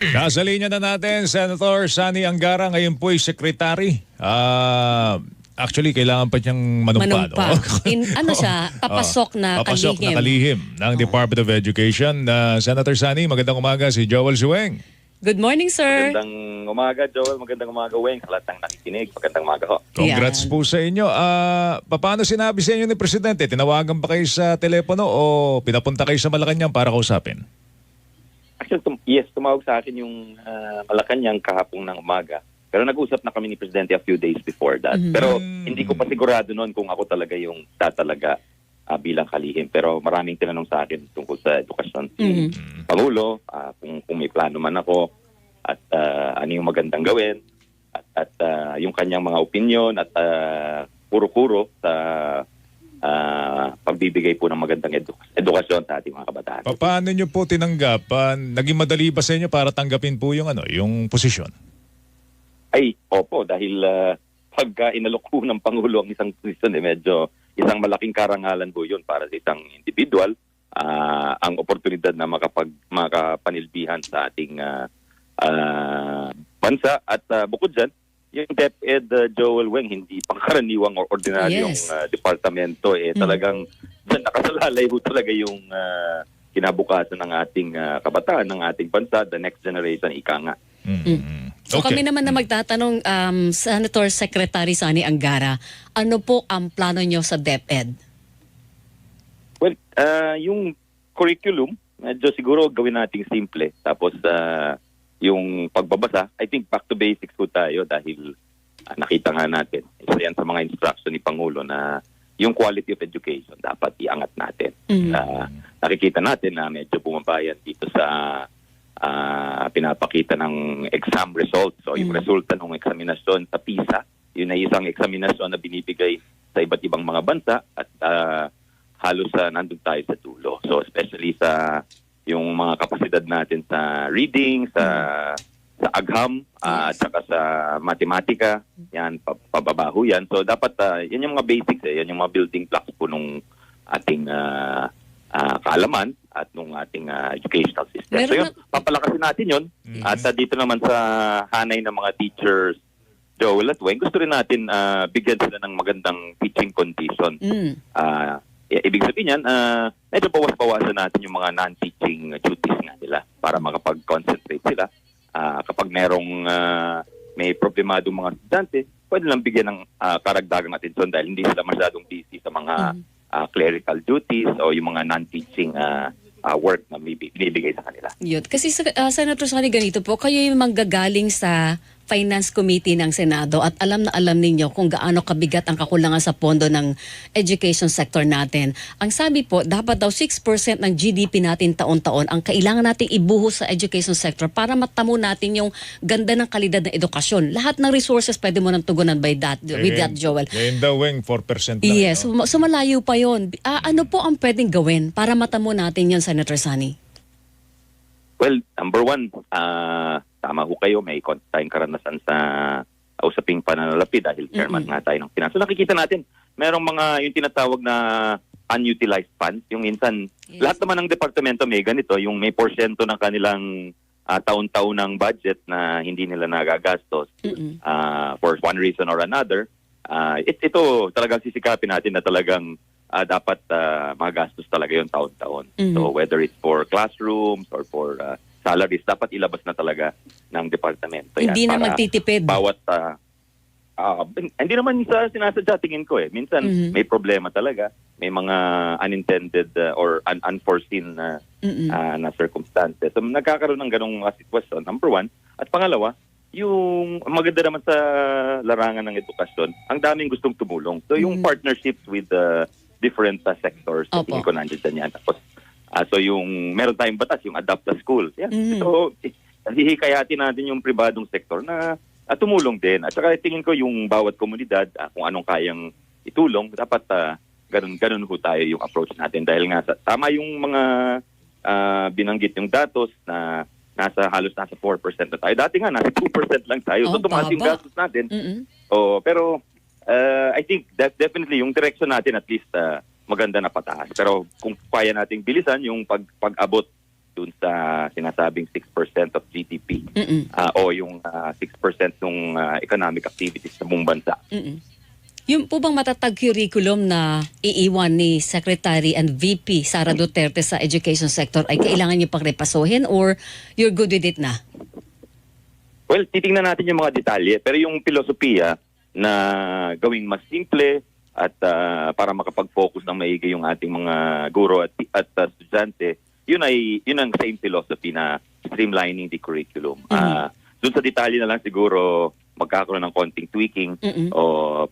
Nasa linya na natin, Senator Sani Angara, ngayon po ay secretary. Actually, kailangan pa niyang manumpa. Manumpa. No? Ano siya, papasok na Papasok na kalihim. kalihim ng Department of Education. Senator Sani, magandang umaga, si Joel Sueng. Good morning, sir. Magandang umaga, Joel. Magandang umaga, Weng. Sa lahat ng nakikinig. Magandang umaga ho. Congrats Yan. po sa inyo. Paano sinabi sa inyo ni Presidente? Tinawagan ba kayo sa telepono o pinapunta kayo sa Malacanang para kausapin? Actually, yes, tumawag sa akin yung Malacanang kahapon ng umaga. Pero nag-usap na kami ni Presidente a few days before that. Pero hindi ko pa sigurado noon kung ako talaga yung tatalaga bilang kalihim. Pero maraming tinanong sa akin tungkol sa edukasyon si Pangulo, kung may plano man ako at ano yung magandang gawin at yung kanyang mga opinion at puro-puro sa pagbibigay po ng magandang edukasyon sa ating mga kabataan. Paano nyo po tinanggap? Naging madali ba sa inyo para tanggapin po yung posisyon? Ay, opo, dahil pagka inalok po ng Pangulo ang isang posisyon, medyo isang malaking karangalan po yun para sa isang individual, ang oportunidad na makapanilbihan sa ating bansa. At bukod dyan, yung DepEd, Joel Weng, hindi pangkaraniwang o ordinaryong departamento. Talagang dyan nakasalalay po talaga yung kinabukasan ng ating kabataan, ng ating bansa, the next generation, ika nga. So kami naman na magtatanong, Senator Secretary Sani Angara, ano po ang plano nyo sa DepEd? Well, yung curriculum, medyo siguro gawin nating simple. Tapos yung pagbabasa, I think back to basics po tayo dahil nakita nga natin, isa yan sa mga instruction ni Pangulo na yung quality of education dapat iangat natin. Nakikita natin na medyo bumabayan dito sa pinapakita ng exam results. So yung resulta ng eksaminasyon sa PISA, yun ay isang eksaminasyon na binibigay sa iba't ibang mga bansa at halos nandun tayo sa dulo. So especially sa yung mga kapasidad natin sa reading, sa agham, at saka sa matematika, yan, pababaho yan. So dapat, yan yung mga basics, yan yung mga building blocks po nung ating kaalaman at nung ating educational system. So yun, papalakasin natin yun. At dito naman sa hanay ng mga teachers, Joel at Weng, gusto rin natin bigyan sila ng magandang teaching condition. Ibig sabihin yan, medyo bawas-bawasan natin yung mga non-teaching duties nga nila para makapag-concentrate sila. Kapag may problemadong mga estudyante, pwede lang bigyan ng karagdagang atensyon dahil hindi sila masyadong busy sa mga clerical duties o yung mga non-teaching work na binibigay sa kanila. Yun. Kasi Senator Sani, ganito po, kayo yung manggagaling sa Finance Committee ng Senado at alam na alam ninyo kung gaano kabigat ang kakulangan sa pondo ng education sector natin. Ang sabi po, dapat daw 6% ng GDP natin taon-taon ang kailangan nating ibuhos sa education sector para matamo natin yung ganda ng kalidad ng edukasyon. Lahat ng resources pwede mo nang tugunan with that, Joel. Ngayon daw, Weng, 4% lang. Yes, so malayo pa yun. Ano po ang pwedeng gawin para matamo natin yun, Senator Sani? Well, number one, tama ho kayo, may tayong karanasan sa usaping pananalapi dahil chairman nga tayo ng finance. So nakikita natin, merong mga yung tinatawag na unutilized funds. Yung minsan, lahat naman ng departamento may ganito, yung may porsyento ng kanilang taon-taon ng budget na hindi nila nagagastos for one reason or another. Ito talagang sisikapin natin na talagang dapat magastos talaga yung taon-taon. So whether it's for classrooms or for salaries, dapat ilabas na talaga ng departamento. Hindi yan, na magtitipid. Bawat, hindi naman sa sinasadya tingin ko eh. Minsan may problema talaga. May mga unintended or unforeseen na circumstances. So nagkakaroon ng ganong sitwasyon, number one. At pangalawa, yung maganda naman sa larangan ng edukasyon, ang daming gustong tumulong. So yung partnerships with different sectors, tingin ko nandiyan yan. Tapos, so yung meron tayong batas, yung Adapt the School. Yan. So, hihikayatin natin yung pribadong sektor na tumulong din. At saka tingin ko yung bawat komunidad, kung anong kayang itulong, dapat ganun ho tayo yung approach natin. Dahil nga, tama yung mga binanggit yung datos na halos nasa 4% na tayo. Dati nga, nasa 2% lang tayo. So, tumaas yung gastos natin. Pero, I think that definitely yung direction natin at least maganda na pataas. Pero kung kaya nating bilisan yung pag-abot dun sa sinasabing 6% of GDP o yung 6% ng economic activities sa buong bansa. Yung po bang matatag curriculum na iiwan ni Secretary and VP Sara Duterte sa education sector ay kailangan niyo pang repasuhin or you're good with it na? Well, titingnan natin yung mga detalye, pero yung filosofiya na gawing mas simple at para makapag-focus ng maigi yung ating mga guro at estudyante, yun ang same philosophy na streamlining the curriculum. Doon sa detalye na lang siguro magkakaroon ng konting tweaking o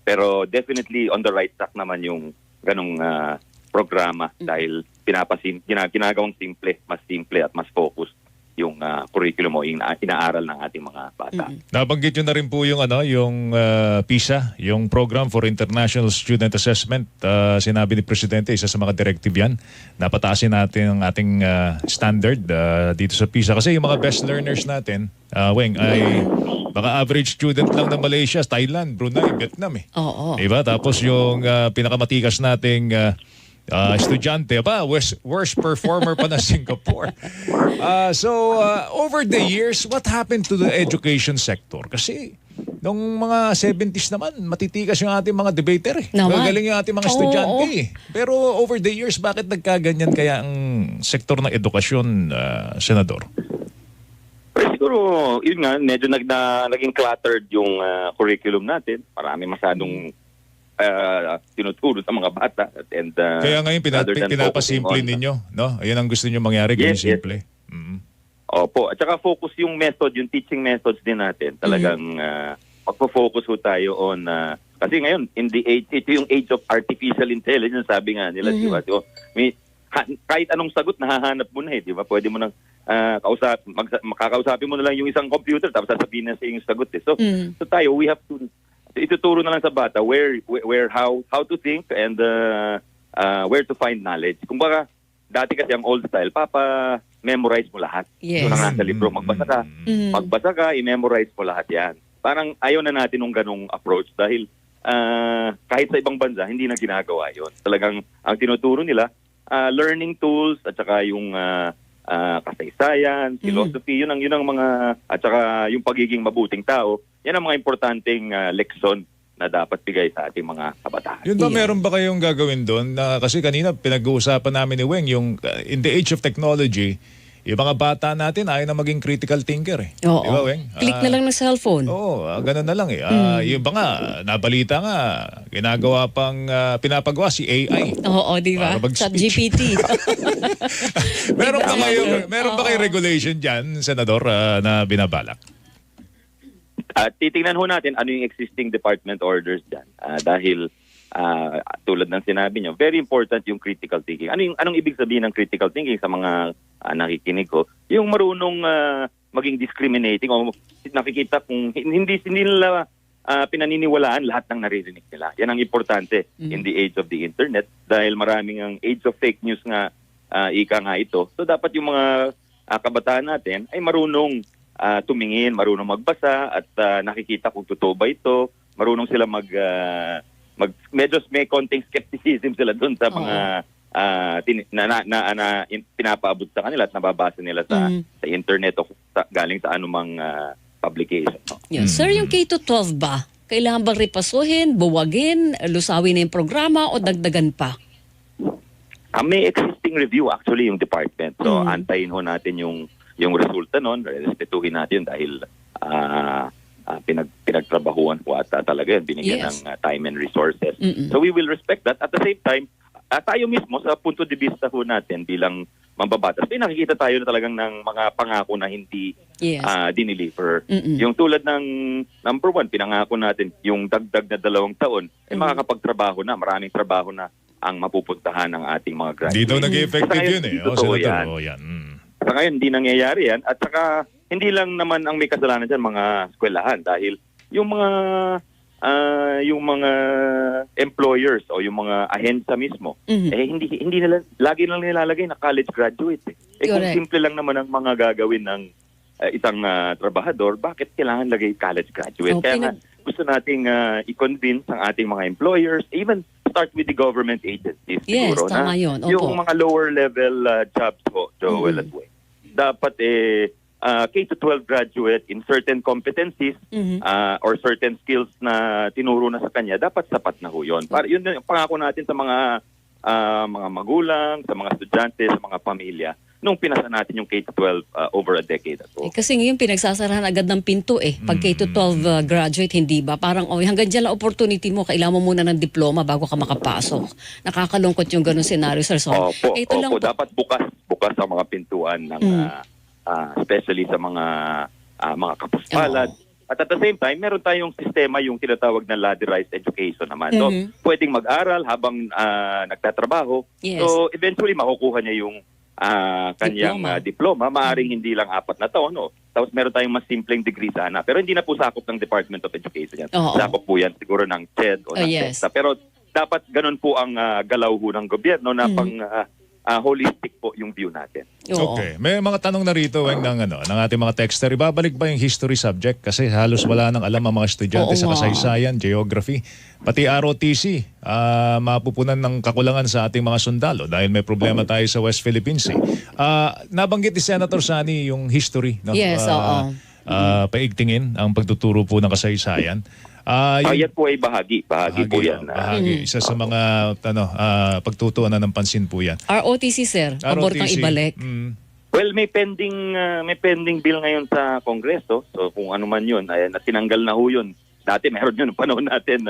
pero definitely on the right track naman yung ganong programa dahil ginagawang mas simple at mas focused yung curriculum o yung inaaral ng ating mga bata. Nabanggit nyo na rin po yung PISA, yung Program for International Student Assessment. Sinabi ni Presidente, isa sa mga directive yan. Napataasin natin ang ating standard dito sa PISA. Kasi yung mga best learners natin, Weng, ay baka average student lang ng Malaysia, Thailand, Brunei, Vietnam eh. Oo. Diba? Tapos yung pinakamatikas nating estudyante, worst performer pa na Singapore. So, over the years, what happened to the education sector? Kasi, nung mga 70s naman, matitikas yung ating mga debater eh. Gagaling yung ating mga estudyante eh. Pero over the years, bakit nagkaganyan kaya ang sektor ng edukasyon, Senador? Pero siguro, yun nga, medyo naging cluttered yung curriculum natin. Marami masyadong tinuturo sa mga bata. And, kaya ngayon pinapasimple ninyo, no? Ayan ang gusto niyo mangyari, gawin simple. Opo. At saka focus yung method, yung teaching methods din natin. Talagang magpo-focus ho tayo on kasi ngayon, ito yung age of artificial intelligence, sabi nga nila, di ba? So, kahit anong sagot, nahahanap mo na eh, di ba? Pwede mo nang makakausapin mo na lang yung isang computer tapos sasabihin na sa yung sagot eh. So tayo, we have to ituturo na lang sa bata how to think and where to find knowledge. Kumbaga, dati kasi ang old style, memorize mo lahat. Yes. Ito na nga sa libro, magbasa ka, i-memorize mo lahat yan. Parang ayaw na natin ng ganong approach dahil kahit sa ibang bansa, hindi na ginagawa yon. Talagang ang tinuturo nila, learning tools at saka yung kasaysayan, philosophy, yun ang mga, at saka yung pagiging mabuting tao, yan ang mga importanteng leksyon na dapat bigay sa ating mga kabataan. Yun ba, meron ba kayong gagawin doon? Kasi kanina pinag-uusapan namin ni Weng, yung in the age of technology, yung mga bata natin ayaw na maging critical thinker eh. Oo. Di ba, Weng? Click na lang ng cellphone. Oo, ganun na lang eh. Yung ba nga, nabalita nga, ginagawa pang pinapagawa si AI. Oo, di ba? Para mag-speech. Chat GPT. Meron ba kayong regulation dyan, Senador, na binabalak? Titingnan ho natin ano yung existing department orders dyan. Dahil tulad ng sinabi nyo, very important yung critical thinking. Anong ibig sabihin ng critical thinking sa mga nakikinig ko? Yung marunong maging discriminating o nakikita kung hindi nila pinaniniwalaan lahat ng naririnig nila. Yan ang importante in the age of the internet dahil maraming ang age of fake news nga ika nga ito. So dapat yung mga kabataan natin ay marunong tumingin, marunong magbasa at nakikita kung totoo ba ito. Marunong sila medyo may konting skepticism sila doon sa mga pinapaabot sa kanila at nababasa nila sa internet o galing sa anumang publication. No? Yeah. Sir, yung K-12 ba? Kailangan bang repasuhin, buwagin, lusawin na yung programa o dagdagan pa? May existing review actually yung department. So antayin ho natin yung resulta nun, respetuhin natin dahil pinagtrabahuan po at talaga yan, binigyan ng time and resources. So we will respect that. At the same time, tayo mismo sa punto de vista ho natin bilang mambabatas, may nakikita tayo na talagang ng mga pangako na hindi dineliver. Yung tulad ng number 1, pinangako natin yung dagdag na 2 taon, makakapagtrabaho na, maraming trabaho na ang mapupuntahan ng ating mga graduates. Hindi daw nag-effective yun eh. Senador, yan. Sa ngayon, hindi nangyayari yan. At saka, hindi lang naman ang may kasalanan dyan, mga eskwelahan. Dahil yung mga employers o yung mga ahensya mismo, hindi nila, lagi lang nilalagay na college graduate. Kung simple lang naman ang mga gagawin ng isang trabahador, bakit kailangan lagay college graduate? Kaya nga, gusto nating i-convince ang ating mga employers, even start with the government agencies Yes, siguro. tama yun. Opo. Yung mga lower level jobs po, Joel at Wayne, dapat K-12 graduate in certain competencies or certain skills na tinuro na sa kanya, dapat sapat na ho yun. Para, yun yung pangako natin sa mga magulang, sa mga estudyante, sa mga pamilya, nung pinasa natin yung K-12 over a decade ago. Kasi ngayon pinagsasarahan agad ng pinto Pag K-12 graduate, hindi ba? Parang hanggang dyan lang opportunity mo, kailangan mo muna ng diploma bago ka makapasok. Nakakalungkot yung ganun scenario, Sir Son. Opo, Ito lang po. dapat bukas ang mga pintuan ng especially sa mga kapuspalad. At at the same time, meron tayong sistema yung tinatawag na ladderized education naman. So, pwedeng mag-aral habang nagtatrabaho. Yes. So, eventually makukuha niya yung kanyang diploma. Maaring hindi lang 4 na taon. No? Tapos meron tayong mas simpleng degree sana. Pero hindi na po sakop ng Department of Education yan. Oo. Sakop po yan siguro ng CHED o ng Yes. TESDA. Pero dapat ganun po ang galaw ho ng gobyerno na pang holistic po yung view natin. Oo. Okay. May mga tanong na rito ng ating mga texter. Ibabalik ba yung history subject? Kasi halos wala nang alam ang mga estudyante Oo sa nga. kasaysayan, geography, pati ROTC. Mapupunan ng kakulangan sa ating mga sundalo dahil may problema tayo sa West Philippine Sea. Nabanggit ni Senator Sani yung history. No? Yes, oo. Paigtingin ang pagtuturo po ng kasaysayan. Yan po ay bahagi po yan. Bahagi. Isa sa mga pagtutuunan ng pansin po yan. ROTC, Sir. Pabor kang ROTC. ibalik. Well, may pending bill ngayon sa Kongreso. So kung ano man 'yun, ay tinanggal na ho 'yun. Dati meron 'yun noong panahon natin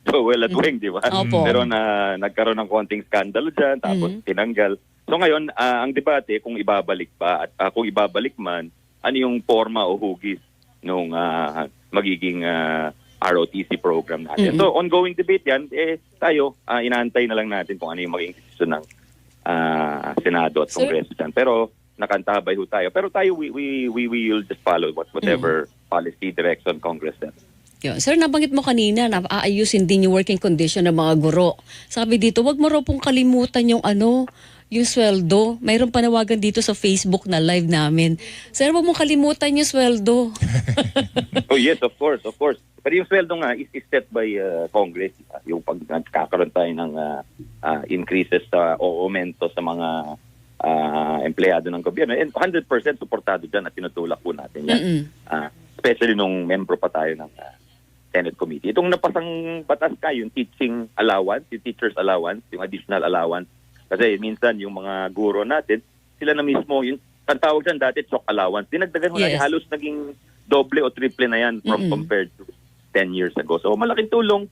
Joel at Weng, di ba? Opo. Pero nagkaroon ng konting skandalo diyan tapos tinanggal. So ngayon, ang debate kung ibabalik pa at kung ibabalik man, ano yung forma o hugis nung magiging ROTC program natin. So ongoing debate 'yan. Tayo inaantay na lang natin kung ano yung magiging desisyon ng Senado at Sir, Kongreso dyan. Pero nakantabay ho tayo. Pero tayo, we will just follow whatever policy direction Congress has. Yun. Sir, nabanggit mo kanina na aayusin din yung working condition ng mga guro. Sabi dito, wag mo raw pong kalimutan yung yung sweldo. Mayroong panawagan dito sa Facebook na live namin. Sir, wag mong kalimutan yung sweldo. Oh yes, of course. Pero yung sweldo nga is set by Congress. Yung pagkakaroon tayo ng increases o aumento sa mga empleyado ng gobyerno. And 100% suportado dyan at tinutulak po natin yan. Especially nung membro pa tayo ng Senate Committee. Itong napasang batas yung teaching allowance, yung teacher's allowance, yung additional allowance. Kasi minsan yung mga guro natin, sila na mismo, yung ang tawag dyan dati, chok allowance. Dinagdagan Yes. halos naging doble o triple na yan compared to 10 years ago. So malaking tulong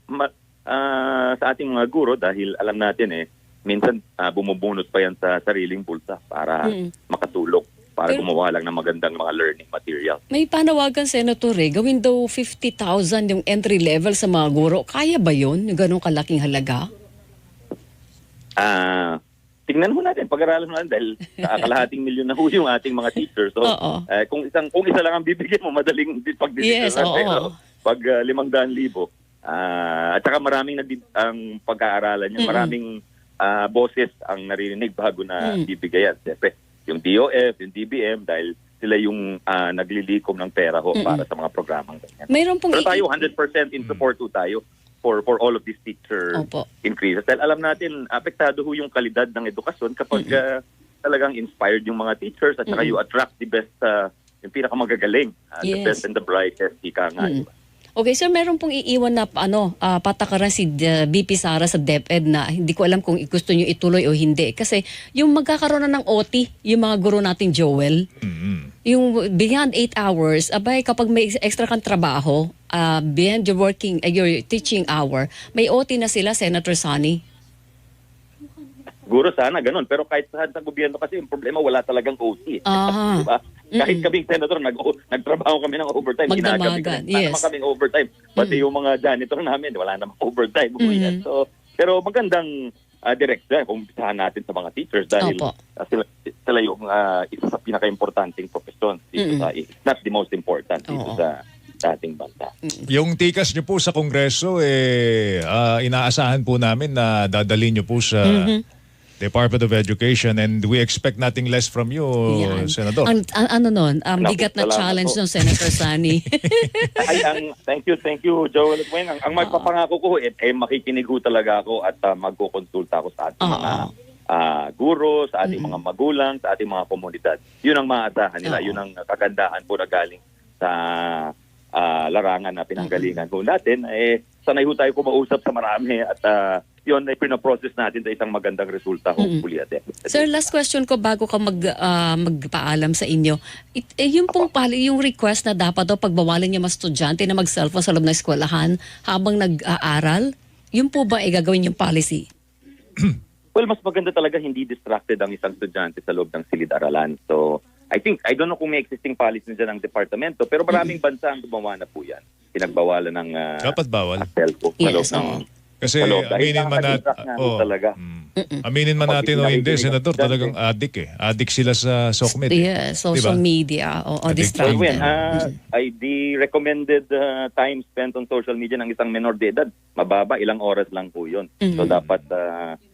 sa ating mga guro dahil alam natin minsan bumubunot pa yan sa sariling bulsa para makatulong, para gumawa lang ng magandang mga learning material. May panawagan, Senator, gawin daw 50,000 yung entry level sa mga guro. Kaya ba yun? Yung ganong kalaking halaga? Tingnan mo natin, pag-aralan mo natin dahil kalahating milyon na ho yung ating mga teachers. So, kung isa lang ang bibigyan mo, madaling pag-decision. Yes, oo. Pag 500,000, at saka maraming ang pag-aaralan niya, maraming boses ang naririnig bago na bibigyan. Siyempre, yung DOF, yung DBM, dahil sila yung naglilikom ng pera ho para sa mga programang ganyan. Mayroon pong Pero tayo, 100% in support ho tayo for all of these teacher increases. Dahil alam natin, apektado ho yung kalidad ng edukasyon kapag talagang inspired yung mga teachers at saka you attract the best, yung pinakamagagaling, the best and the brightest, ika nga. Diba? Okay, sir, meron pong iiwan na patakaran si BP Sara sa DepEd na hindi ko alam kung gusto niyo ituloy o hindi. Kasi yung magkakaroon na ng OT, yung mga guro nating Joel, yung beyond 8 hours, abay kapag may extra kang trabaho, beyond your teaching hour, may OT na sila, Senator Sani. Siguro sana ganun. Pero kahit sa gobyerno kasi yung problema, wala talagang OT. Diba? Kahit kaming senator, nagtrabaho kami ng overtime. Magdamagan, yes. Naman kaming overtime. Pati yung mga janitor namin, wala namang overtime. So, pero magandang direksyon kung umpisahan natin sa mga teachers dahil sila yung isa sa pinaka-importanting profesyon dito sa, not the most important dito sa ating bansa. Yung tikas nyo po sa Kongreso, inaasahan po namin na dadalhin nyo po sa Department of Education, and we expect nothing less from you, Yan. Senador. Ano nun, Naku, bigat na salamat challenge po. ng Senator Sani. Thank you, Joel at Weng. Ang magpapangako ko, makikinig ko talaga ako at magkukonsulta ako sa ating mga guro, sa ating mga magulang, sa ating mga komunidad. Yun ang maaasahan nila. Oo. Yun ang kagandahan po na galing sa larangan na pinanggalingan po natin. Sanay ho tayo kumausap sa marami at yun ay pinaprocess natin sa isang magandang resulta hopefully at the end of the day. Sir, last question ko bago ka magpaalam sa inyo. Yung pong yung request na dapat daw pagbawalan niya mga estudyante na mag-cellphone sa loob ng eskwelahan habang nag-aaral, yun po ba ay gagawin yung policy? Well, mas maganda talaga hindi distracted ang isang estudyante sa loob ng silid-aralan. So, I don't know kung may existing policy dyan ng departamento, pero maraming bansa ang gumawa na po yan. Pinagbawalan ng Dapat bawal. cellphone sa loob Yes, ng... Kasi sa loob. Dahil aminin man natin, nakaka-distract nga ho talaga. aminin man natin o hindi, Senador, talagang addict Addict sila sa SOCMED. Yeah, social Diba? media o Addicted. Well, distracted. the recommended time spent on social media ng isang menor de edad, mababa, ilang oras lang po yun. So dapat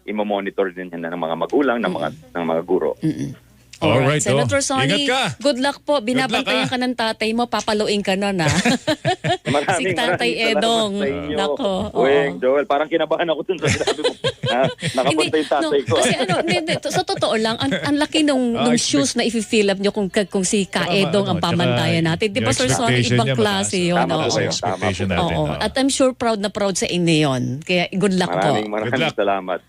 imo-monitor din yan ng mga magulang, ng mga guro. Alright, Senator Sonny, Ingat ka. good luck po. luck, Binabantayan ka ng tatay mo, papaluin ka nun, ha? Si Tatay maraming Edong. salamat sa inyo. Nako, oo. Weng, Joel, parang kinabahan ako dun sa sinabi mo. Nakapunta yung tatay ko. Kasi sa totoo lang, ang laki nung shoes na i-fill up nyo kung si Ka Edong ang pamantayan natin. Di ba, Sir Sonny, expectation ibang niya klase yun. Tama po Oo. kayo. Expectation Tama po natin. Oo. At I'm sure proud na proud sa inyo yun. Kaya good luck po. Maraming Good luck. salamat.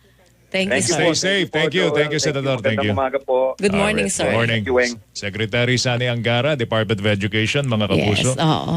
Thank you, Stay sir. safe. Thank you, Senador. Thank you. Magandang umaga po. Good morning, Alright. sir. Good morning. Thank you, Weng. Secretary Sani Angara, Department of Education, mga kapuso. Yes, oo.